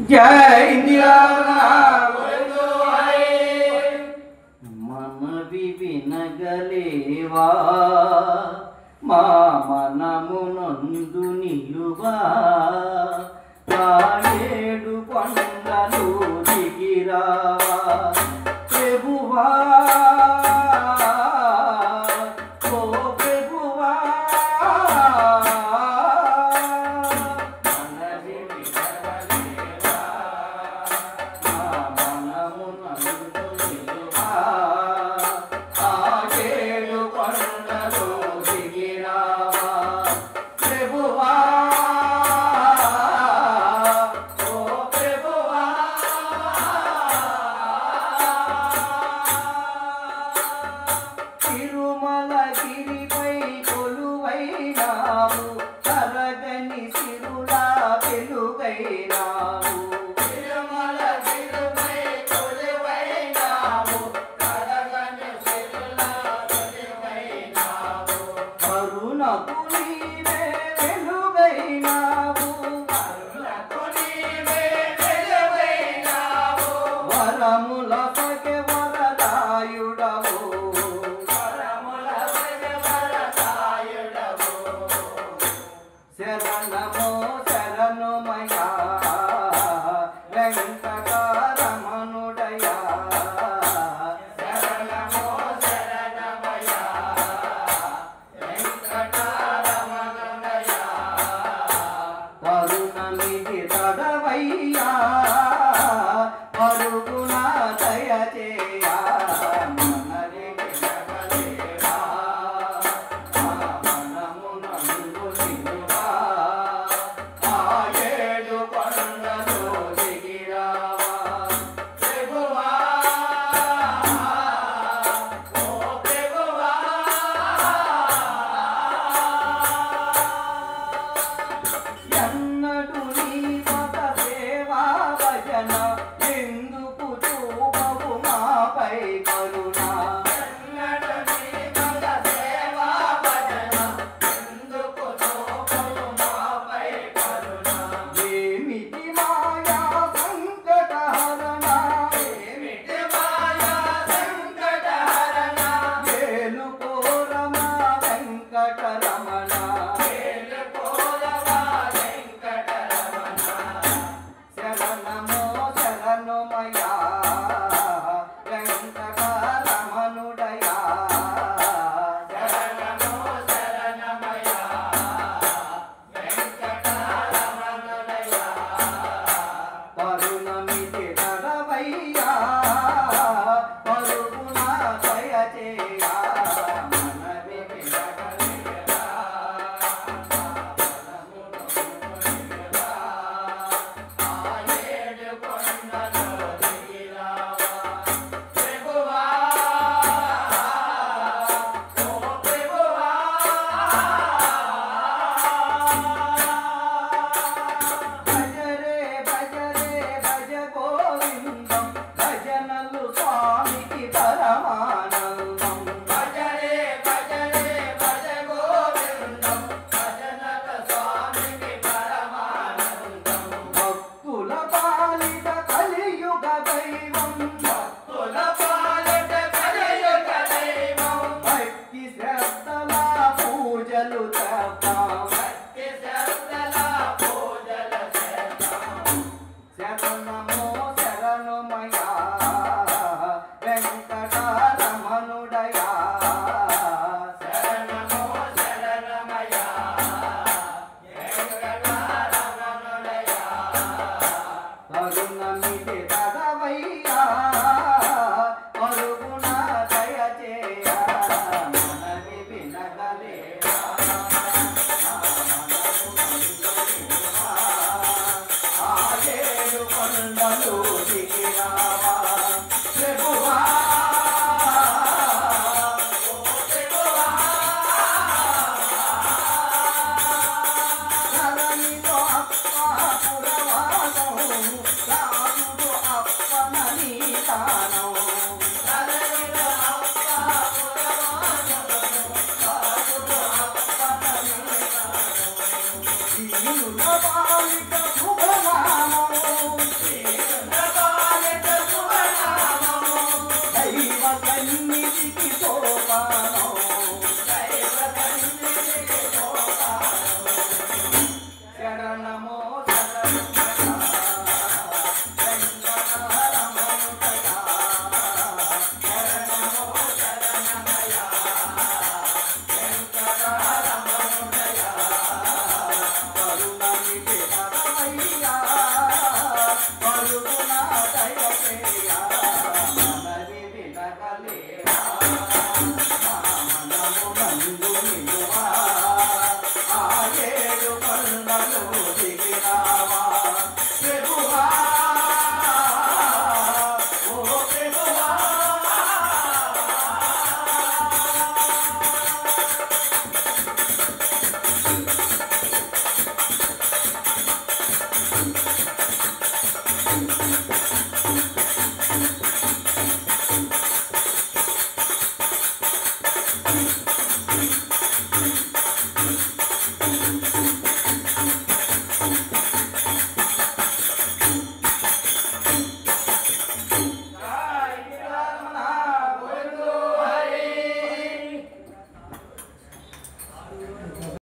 जय इंदिरा मन विनगलेवा मा मनमुनंदु निलुवा ఏడు కొండలు దిగిరావా ప్రభువా ఓ ప్రభువా మనవి వినగలేవా మా మనమునందు నిలువా ఏడు కొండలు దిగిరావా ప్రభువా తిరుమలగిరిపై కొలువైనావు తరగని సిరులా వెలుగైనావు తిరుమలగిరిపై కొలువైనావు తరగని సిరులా వెలుగైనావు కరుణకు నీవే వెలుగైనావు కరుణకు నీవే వెలుగైనావు వరముల పగె వరదాయుడవు శరణమో శరణమయా వెంకటరమణుడయా శరణమో శరణమయా వెంకటరమణుడయా కరుణనిధి తడవయ్యా పరుగున దయచేయా మనరి వినగలేవా మనమునందు నిలువా ఏడు కొండలు దిగిరావా ప్రభువా ఓ ప్రభువా ఎన్నడు నీ పద సేవా భజన ఎందుకు చూపవు మాపై కరుణ ఎన్నడు నీ పద సేవా భజన ఎందుకు చూపవు మాపై కరుణ ఏమిటి మాయా సంకటహరణ ఏమిటి మాయా సంకటహరణ వేలుకోరమా వెంకటరమణ వేలుకోరమా వెంకటరమణ శరణమో శరణమయా వెంకటరమణుడయా శరణమో శరణమయా వెంకటరమణుడయా కరుణమితి తడవయ్యా పరుగున దయచేయా మనవి వినగలేవా ఏడు కొండలు దిగిరావా ప్రభువా ఓ ప్రభువా భజరే భజరే భజ గోవిందం భజనలు స్వామికి పరమానందం భజరే భజరే భజ గోవిందం భజనలు స్వామికి పరమానందం భక్తుల పాలిట కలియుగ దైవం భక్తుల పాలిట కలియుగ దైవం భక్తి శ్రద్ధల పూజలు చేద్దాం భక్తి శ్రద్ధల పూజలు చేద్దాం శరణమో శరణమయా వెంకటరమణుడయా శరణమో శరణమయా వెంకటరమణుడయా కరుణమితి తడవయ్యా పరుగున దయచేయా మనవి వినగలేవా ఏడు కొండలు దిగిరావా ప్రభువా ఓ ప్రభువా ధరణిలో అప్ప పురవాసం రాముడు అప్పన నీతానం ధరణిలో అప్ప పురవాసం రాముడు అప్పన నీతానం దీనుల బాలిక శుభనామం